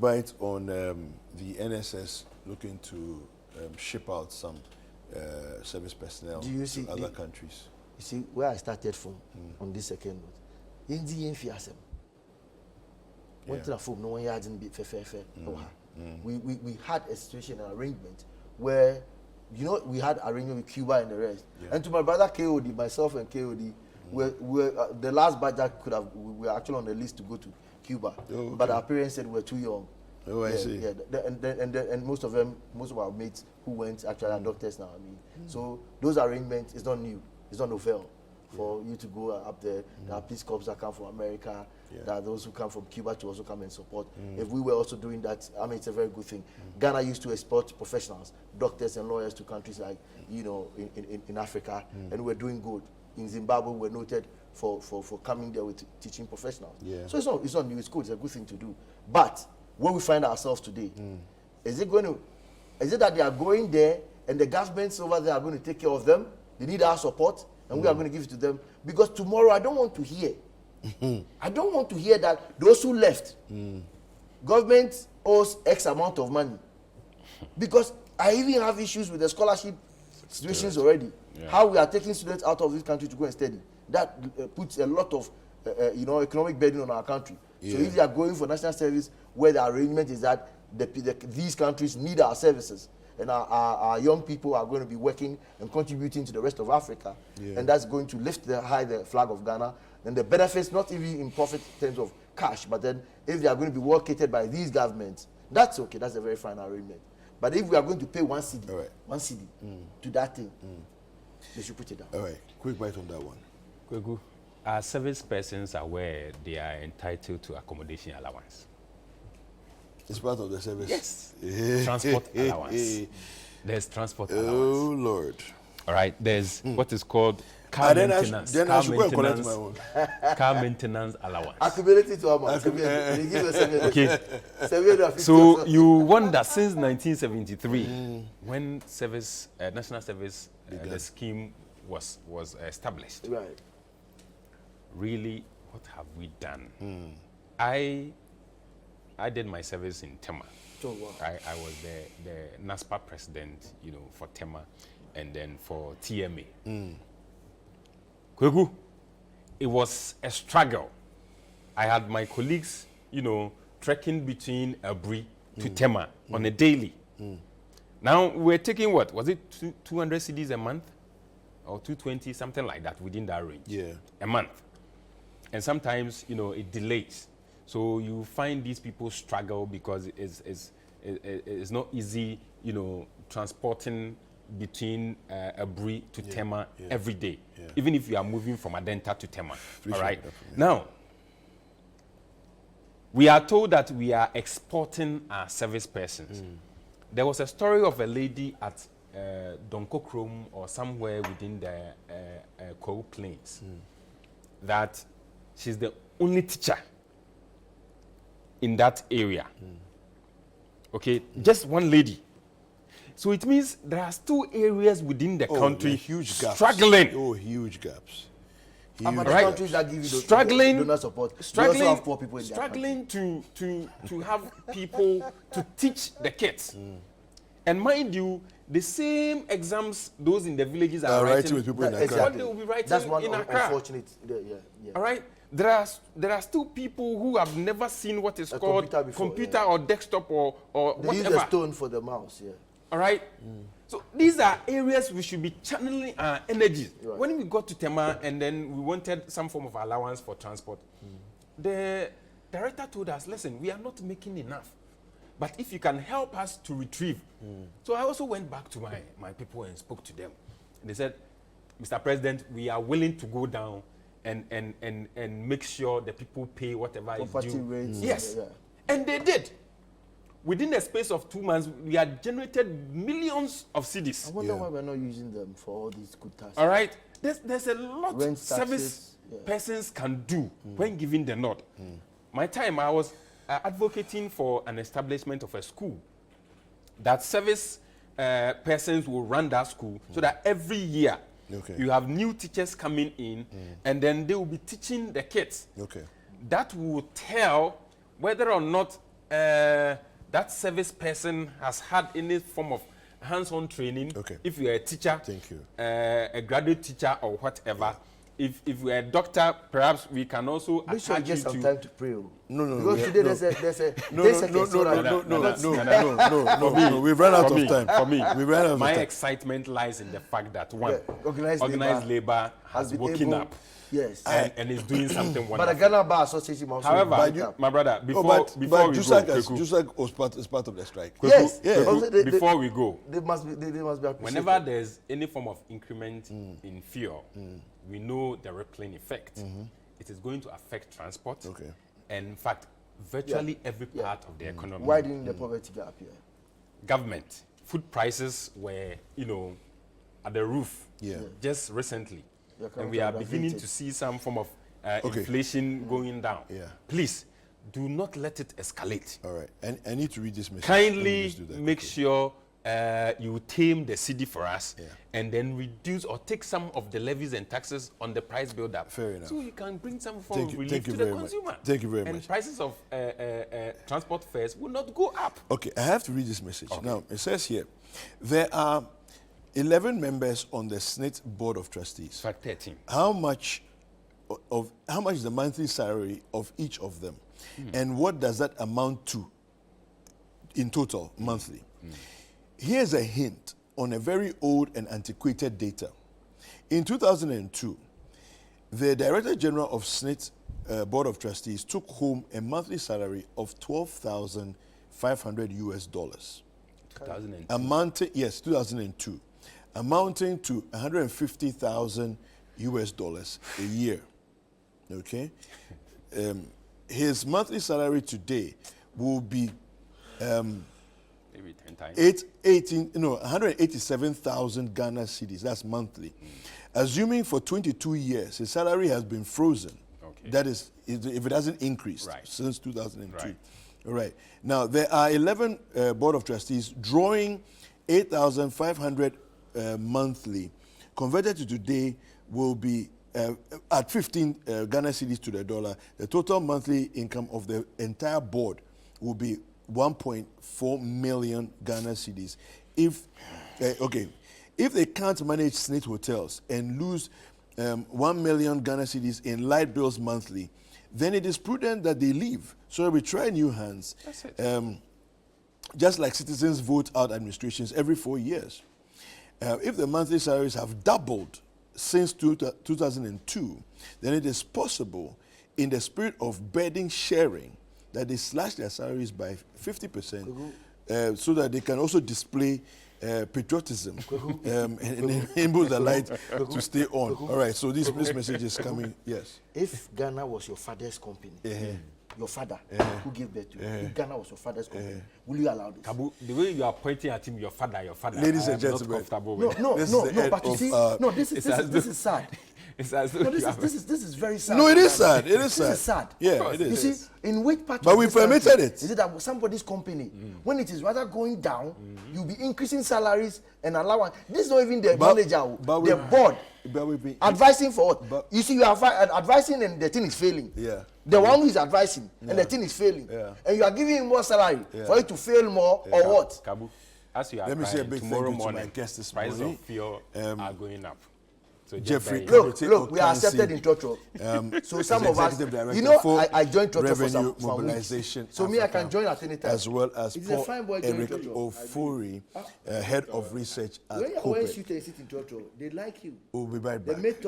bite on the NSS looking to ship out some service personnel to other countries. You see, where I started from on this second note, in the NFIASM, went to the phone, no one had been fair. We had a situation, an arrangement where, you know, we had arrangement with Cuba and the rest. Yeah. And to my brother KOD, myself and KOD, we're the last batch that we were actually on the list to go to Cuba. Oh, okay. But our parents said we're too young. Oh, I see. Yeah, and most of our mates who went actually are doctors now. I mean, so those arrangements is not new. It's not novel for you to go up there. There are peace corps that come from America. There are those who come from Cuba to also come and support. If we were also doing that, I mean, it's a very good thing. Ghana used to export professionals, doctors and lawyers to countries like, you know, in Africa, and we're doing good. In Zimbabwe, we're noted for coming there with teaching professionals. Yeah. So it's not new. It's good. It's a good thing to do. But where we find ourselves today, is it that they are going there and the governments over there are going to take care of them? They need our support, and we are going to give it to them. Because tomorrow, I don't want to hear. I don't want to hear that those who left, government owes X amount of money. Because I even have issues with the scholarship situations already. Yeah. How we are taking students out of this country to go and study. That puts a lot of economic burden on our country. Yeah. So if they are going for national service, where the arrangement is that these countries need our services, and our young people are going to be working and contributing to the rest of Africa, and that's going to lift the flag of Ghana. And the benefits, not even in profit in terms of cash, but then if they are going to be well catered by these governments, that's okay. That's a very fine arrangement. But if we are going to pay one cedi to that thing, they should put it down. All right, quick bite on that one. Kwegu, are service persons aware they are entitled to accommodation allowance? It's part of the service. Yes. Transport allowance. There's transport allowance. Oh, Lord. All right. There's what is called car maintenance. Then I should go and collect my own. Car maintenance allowance. Accumulated to amount. They give us okay. So you wonder, since 1973, when service, national service, the scheme was established. Right. Really, what have we done? I did my service in Tema. Oh, wow. I was the NASPA president, you know, for Tema, and then for TMA. Kwegu, it was a struggle. I had my colleagues, you know, trekking between Abri to Tema on a daily. Now we're taking what? Was it 200 cedis a month? Or 220, something like that, within that range. Yeah. A month. And sometimes, you know, it delays. So you find these people struggle because it's not easy, you know, transporting between Abri to Tema every day, even if you are moving from Adenta to Tema. All right. Now, we are told that we are exporting our service persons. There was a story of a lady at Donkokrom or somewhere within the Kou Plains that she's the only teacher in that area. Okay, just one lady. So it means there are still areas within the country huge gaps. Struggling. Oh, huge gaps. But the countries that give you struggling, donor support, struggling, they also have poor people in struggling to have people to teach the kids. And mind you, the same exams those in the villages are writing with people in Accra. What they will be writing That's one in Accra. Unfortunate. All right. There are still people who have never seen what is called computer or desktop or they whatever. Use a stone for the mouse. All right. So these are areas we should be channeling our energies. Right. When we got to Tema and then we wanted some form of allowance for transport, the director told us, listen, we are not making enough. But if you can help us to retrieve. So I also went back to my people and spoke to them. And they said, Mr. President, we are willing to go down and make sure the people pay whatever is due. Rates. Yes. And they did. Within the space of 2 months, we had generated millions of cedis. I wonder why we're not using them for all these good tasks. All right. There's a lot Rent service persons can do when given the nod. My time, I was advocating for an establishment of a school that service persons will run that school so that every year you have new teachers coming in and then they will be teaching the kids. That will tell whether or not that service person has had any form of hands-on training. Okay. If you're a teacher, thank you. A graduate teacher or whatever. If you're a doctor, perhaps we can also make sure you attach get you some to. time to pray. No. Because today there's a No. We've run out of time. For me, we've run out of my time. excitement lies in the fact that one, organized labor has woken up. Yes. And is doing something wonderful. But the Ghana Bar Association also. However, my brother, before but we go, Jusak is part of the strike. Yes. Before we go, they must be appreciated. whenever there's any form of increment in fuel, we know the rippling effect. It is going to affect transport. Okay. And in fact, virtually every part of the economy. Widening the poverty gap here. Government, food prices were, at the roof just recently. And we are beginning to see some form of inflation going down. Yeah. Please, do not let it escalate. All right. And I need to read this message. Kindly make sure you tame the cedi for us and then reduce or take some of the levies and taxes on the price build-up. Fair enough. So you can bring some form of relief to you the very consumer. much. Thank you very and much. prices of transport fares will not go up. Okay, I have to read this message. Okay. Now, it says here, there are 11 members on the SNIT Board of Trustees. Fact 13. How much is the monthly salary of each of them? And what does that amount to in total monthly? Here's a hint on a very old and antiquated data. In 2002, the Director General of SNIT Board of Trustees took home a monthly salary of $12,500 US. 2002. 2002. Amounting to $150,000 US a year. Okay? His monthly salary today will be Maybe 10 times. 187,000 Ghana cedis. That's monthly. Assuming for 22 years, his salary has been frozen. Okay. That is, if it hasn't increased Right. since 2002. Right. All right. Now, there are 11 Board of Trustees drawing 8,500 monthly. Converted to today will be at 15 Ghana cedis to the dollar. The total monthly income of the entire board will be 1.4 million Ghana cedis. If they can't manage SNIT hotels and lose 1 million Ghana cedis in light bills monthly, then it is prudent that they leave. So we try new hands. That's it. Just like citizens vote out administrations every 4 years. If the monthly salaries have doubled since 2002, then it is possible, in the spirit of burden sharing, that they slash their salaries by 50% so that they can also display patriotism and enable the light to stay on. All right, so this message is coming. Yes. If Ghana was your father's company, your father who gave birth to you, if Ghana was your father's company, will you allow this? Kabu, the way you are pointing at him, your father. Ladies and I am gentlemen. not comfortable No, with. but you see, this is sad. It's as though No, you have- this is very sad. No, it is sad. It is This sad. is sad. Yeah, it You is. see, in which part But of we this country permitted it. is it that somebody's company, when it is rather going down, you'll be increasing salaries and allowance. This is not even the manager, but the board. But we've been Advising for what? But- You see, you are advising and the thing is failing. Yeah. The one who is advising and the thing is failing. Yeah. And you are giving him more salary for it to fail more or what? Kabu, as you are Let me say a crying, big thank tomorrow you to my morning, guest this prices morning. of fuel are going up. So just Jeffrey bear in mind. Look, we are accepted in Trotro. So some of us, Executive Director you know, for I joined Trotro for Revenue some Mobilization weeks. So me, I Africa, can join at any time. as well as It's a Paul fine boy joining Eric Trotro. Ofori, Head of Research at When you Corporate. sit in Trotro, they like you. We'll be right They back. make